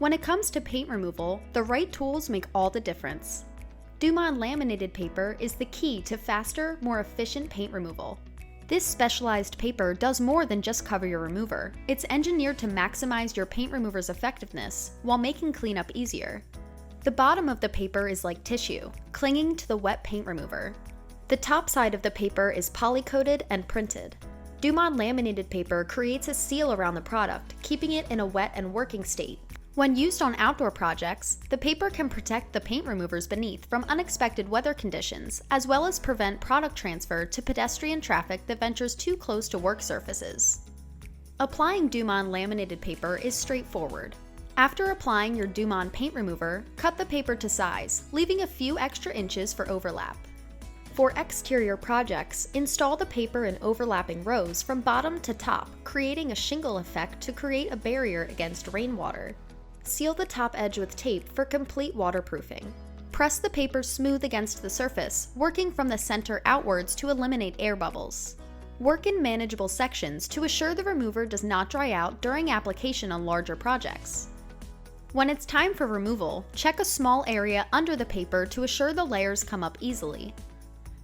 When it comes to paint removal, the right tools make all the difference. Dumond Laminated Paper is the key to faster, more efficient paint removal. This specialized paper does more than just cover your remover. It's engineered to maximize your paint remover's effectiveness while making cleanup easier. The bottom of the paper is like tissue, clinging to the wet paint remover. The top side of the paper is poly-coated and printed. Dumond Laminated Paper creates a seal around the product, keeping it in a wet and working state. When used on outdoor projects, the paper can protect the paint removers beneath from unexpected weather conditions, as well as prevent product transfer to pedestrian traffic that ventures too close to work surfaces. Applying Dumond Laminated Paper is straightforward. After applying your Dumond paint remover, cut the paper to size, leaving a few extra inches for overlap. For exterior projects, install the paper in overlapping rows from bottom to top, creating a shingle effect to create a barrier against rainwater. Seal the top edge with tape for complete waterproofing. Press the paper smooth against the surface, working from the center outwards to eliminate air bubbles. Work in manageable sections to assure the remover does not dry out during application on larger projects. When it's time for removal, check a small area under the paper to assure the layers come up easily.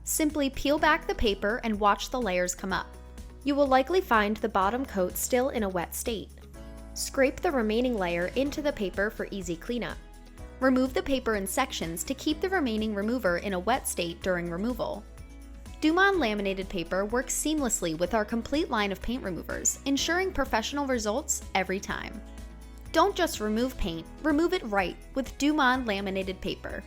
Simply peel back the paper and watch the layers come up. You will likely find the bottom coat still in a wet state. Scrape the remaining layer into the paper for easy cleanup. Remove the paper in sections to keep the remaining remover in a wet state during removal. Dumond Laminated Paper works seamlessly with our complete line of paint removers, ensuring professional results every time. Don't just remove paint, remove it right with Dumond Laminated Paper.